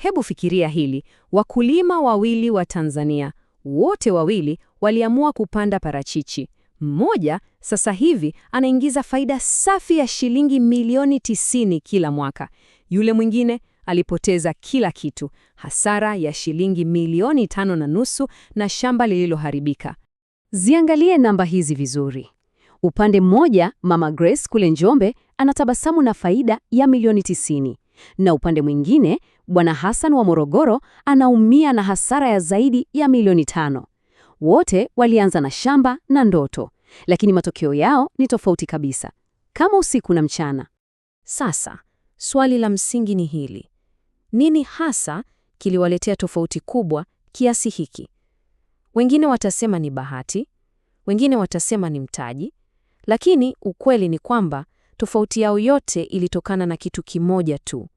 Hebu fikiria hili, wakulima wawili wa Tanzania, wote wawili waliamua kupanda parachichi. Mmoja sasa hivi anaingiza faida safi ya shilingi milioni 90 kila mwaka. Yule mwingine alipoteza kila kitu, hasara ya shilingi milioni 5.5 na shamba lililoharibika. Ziangalie namba hizi vizuri. Upande mmoja, Mama Grace kule Njombe anatabasamu na faida ya milioni 90. Na upande mwingine, Bwana Hassan wa Morogoro anaumia na hasara ya zaidi ya milioni 5. Wote walianza na shamba na ndoto, lakini matokeo yao ni tofauti kabisa, kama usiku na mchana. Sasa, swali la msingi ni hili. Nini hasa kiliwaletea tofauti kubwa kiasi hiki? Wengine watasema ni bahati, wengine watasema ni mtaji, lakini ukweli ni kwamba tofauti yao yote ilitokana na kitu kimoja tu.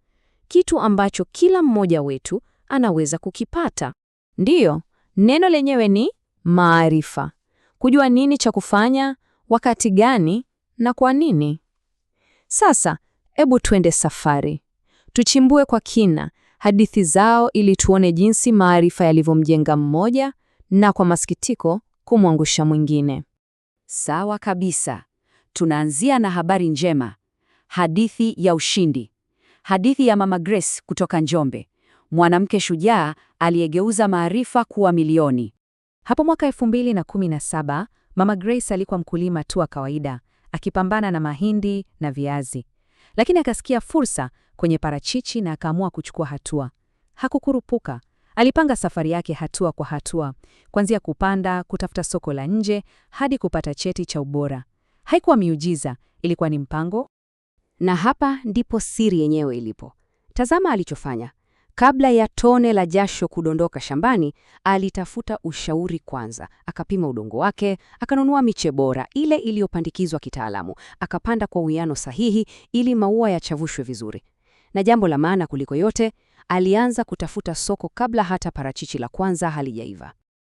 Kitu ambacho kila mmoja wetu anaweza kukipata. Ndiyo, neno lenyewe ni maarifa. Kujua nini cha kufanya, wakati gani na kwa nini. Sasa, hebu twende safari. Tuchimbue kwa kina hadithi zao ili tuone jinsi maarifa yalivyomjenga mmoja na kwa masikitiko kumwangusha mwingine. Sawa kabisa. Tunaanzia na habari njema. Hadithi ya ushindi. Hadithi ya Mama Grace kutoka Njombe. Mwanamke shujaa aliyegeuza maarifa kuwa milioni. Hapo mwaka 2017, Mama Grace alikuwa mkulima tu wa kawaida, akipambana na mahindi na viazi. Lakini akasikia fursa kwenye parachichi na akaamua kuchukua hatua. Hakukurupuka. Alipanga safari yake hatua kwa hatua, kuanzia kupanda, kutafuta soko la nje, hadi kupata cheti cha ubora. Haikuwa miujiza, ilikuwa ni mpango. Na hapa ndipo siri yenyewe ilipo. Tazama alichofanya. Kabla ya tone la jasho kudondoka shambani, alitafuta ushauri kwanza. Akapima udongo wake, akanunua miche bora, ile iliyopandikizwa kitaalamu, akapanda kwa uwiano sahihi ili maua yachavushwe vizuri. Na jambo la maana kuliko yote, alianza kutafuta soko kabla hata parachichi la kwanza halijaiva.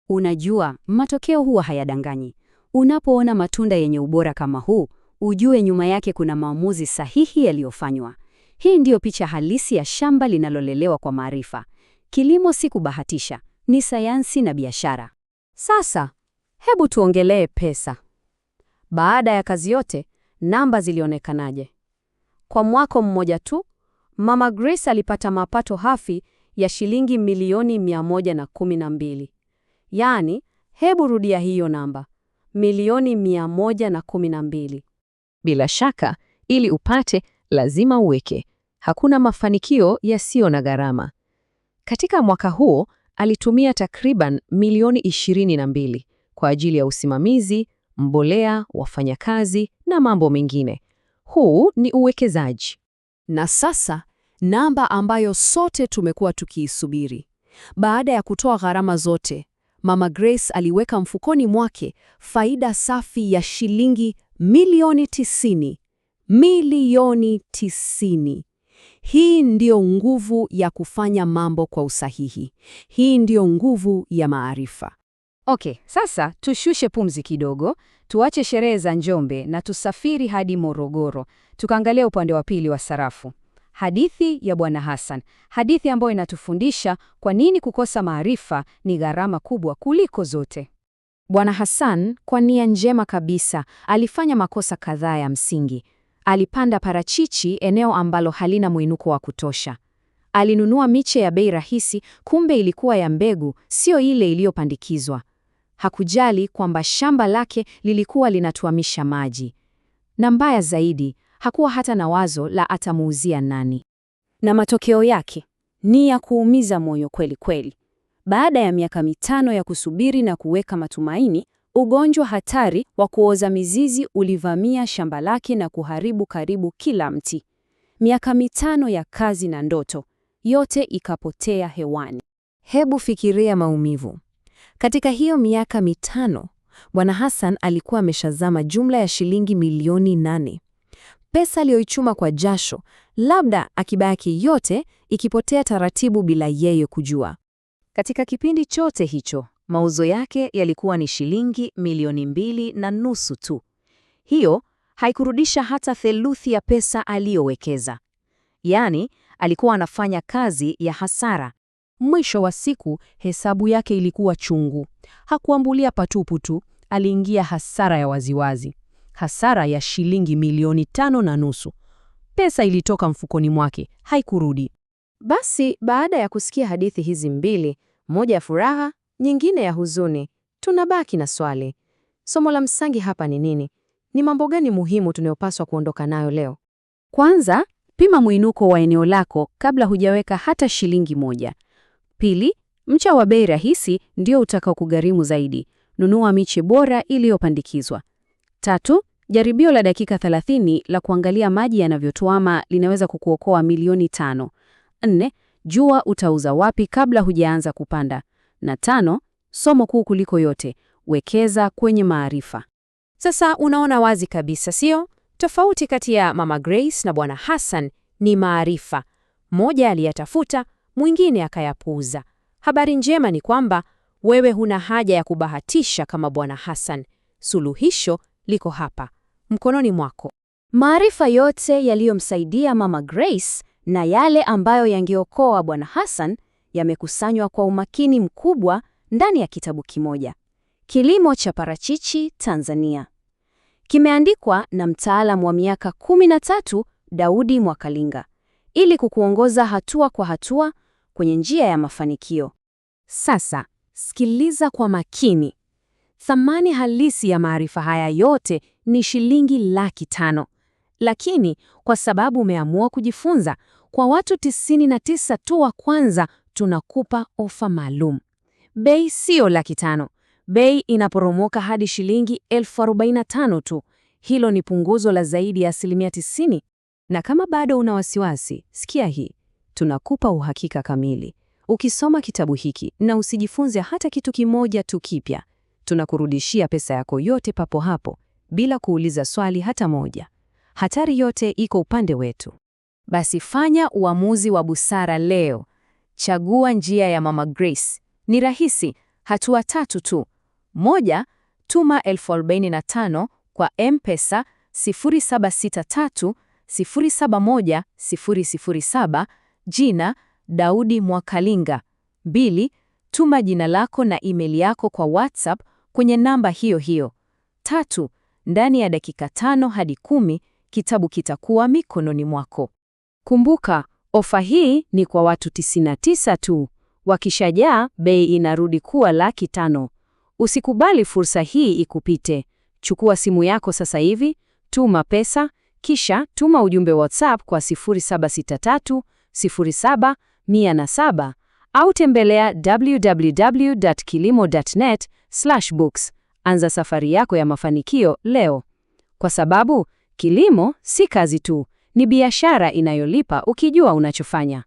Unajua, matokeo huwa hayadanganyi. Unapoona matunda yenye ubora kama huu, ujue nyuma yake kuna maamuzi sahihi yaliyofanywa. Hii ndiyo picha halisi ya shamba linalolelewa kwa maarifa. Kilimo si kubahatisha, ni sayansi na biashara. Sasa, hebu tuongelee pesa. Baada ya kazi yote, namba zilionekanaje? Kwa mwaka mmoja tu, Mama Grace alipata mapato hafi ya shilingi milioni 112. Yaani, hebu rudia hiyo namba. Milioni 112. Bila shaka, ili upate, lazima uweke. Hakuna mafanikio yasiyo na gharama. Katika mwaka huo, alitumia takriban milioni 22 kwa ajili ya usimamizi, mbolea, wafanyakazi na mambo mengine. Huu ni uwekezaji. Na sasa, namba ambayo sote tumekuwa tukiisubiri. Baada ya kutoa gharama zote, Mama Grace aliweka mfukoni mwake faida safi ya shilingi milioni 90. Milioni 90. Hii ndiyo nguvu ya kufanya mambo kwa usahihi. Hii ndiyo nguvu ya maarifa. Okay, sasa tushushe pumzi kidogo, tuache sherehe za Njombe na tusafiri hadi Morogoro. Tukaangalia upande wa pili wa sarafu. Hadithi ya Bwana Hassan. Hadithi ambayo inatufundisha kwa nini kukosa maarifa ni gharama kubwa kuliko zote. Bwana Hassan, kwa nia njema kabisa, alifanya makosa kadhaa ya msingi. Alipanda parachichi eneo ambalo halina mwinuko wa kutosha. Alinunua miche ya bei rahisi, kumbe ilikuwa ya mbegu, sio ile iliyopandikizwa. Hakujali kwamba shamba lake lilikuwa linatuamisha maji. Na mbaya zaidi, hakuwa hata na wazo la atamuuzia nani. Na matokeo yake ni ya kuumiza moyo kweli kweli. Baada ya miaka 5 ya kusubiri na kuweka matumaini, ugonjwa hatari wa kuoza mizizi ulivamia shamba lake na kuharibu karibu kila mti. Miaka 5 ya kazi na ndoto, yote ikapotea hewani. Hebu fikiria maumivu. Katika hiyo miaka 5, Bwana Hassan alikuwa ameshazama jumla ya shilingi milioni 8. Pesa aliyoichuma kwa jasho, labda akiba yake yote ikipotea taratibu bila yeye kujua. Katika kipindi chote hicho, mauzo yake yalikuwa ni shilingi milioni 2.5 tu. Hiyo haikurudisha hata theluthi ya pesa aliyowekeza. Yaani, alikuwa anafanya kazi ya hasara. Mwisho wa siku, hesabu yake ilikuwa chungu. Hakuambulia patupu tu, aliingia hasara ya waziwazi. Hasara ya shilingi milioni 5.5. Pesa ilitoka mfukoni mwake, haikurudi. Basi, baada ya kusikia hadithi hizi mbili, moja ya furaha, nyingine ya huzuni, tunabaki na swali. Somo la msingi hapa ni nini? Ni mambo gani muhimu tunayopaswa kuondoka nayo leo? Kwanza, pima mwinuko wa eneo lako kabla hujaweka hata shilingi moja. Pili, mcha wa bei rahisi ndio utakao kugharimu zaidi. Nunua miche bora iliyopandikizwa. Tatu, jaribio la dakika 30 la kuangalia maji yanavyotuama linaweza kukuokoa milioni 5. 4, jua utauza wapi kabla hujaanza kupanda. Na 5, somo kuu kuliko yote, wekeza kwenye maarifa. Sasa unaona wazi kabisa, sio? Tofauti kati ya Mama Grace na Bwana Hassan ni maarifa. Mmoja aliyatafuta, mwingine akayapuuza. Habari njema ni kwamba wewe huna haja ya kubahatisha kama Bwana Hassan. Suluhisho liko hapa, mkononi mwako. Maarifa yote yaliyomsaidia Mama Grace na yale ambayo yangeokoa Bwana Hassan yamekusanywa kwa umakini mkubwa ndani ya kitabu kimoja. Kilimo cha parachichi Tanzania. Kimeandikwa na mtaalamu wa miaka 13, Daudi Mwakalinga, ili kukuongoza hatua kwa hatua kwenye njia ya mafanikio. Sasa, sikiliza kwa makini. Thamani halisi ya maarifa haya yote ni shilingi 500,000. Lakini kwa sababu umeamua kujifunza, kwa watu 99 tu wa kwanza tunakupa ofa maalum. Bei sio 500,000. Bei inaporomoka hadi shilingi 45,000 tu. Hilo ni punguzo la zaidi ya 90%. Na kama bado una wasiwasi, sikia hii. Tunakupa uhakika kamili. Ukisoma kitabu hiki na usijifunze hata kitu kimoja tu kipya, tunakurudishia pesa yako yote papo hapo, bila kuuliza swali hata moja. Hatari yote iko upande wetu. Basi fanya uamuzi wa busara leo. Chagua njia ya Mama Grace. Ni rahisi, hatua 3 tu. 1, tuma 45,000 kwa M-Pesa 0763 071 007, jina Daudi Mwakalinga. 2, tuma jina lako na email yako kwa WhatsApp kwenye namba hiyo hiyo. 3, ndani ya dakika 5 hadi 10 kitabu kitakuwa mikononi mwako. Kumbuka, ofa hii ni kwa watu 99 tu. Wakishajaa, bei inarudi kuwa 500,000. Usikubali fursa hii ikupite. Chukua simu yako sasa hivi, tuma pesa, kisha tuma ujumbe WhatsApp kwa 0763 07 107 au tembelea www.kilimo.net/books. Anza safari yako ya mafanikio leo. Kwa sababu kilimo si kazi tu, ni biashara inayolipa ukijua unachofanya.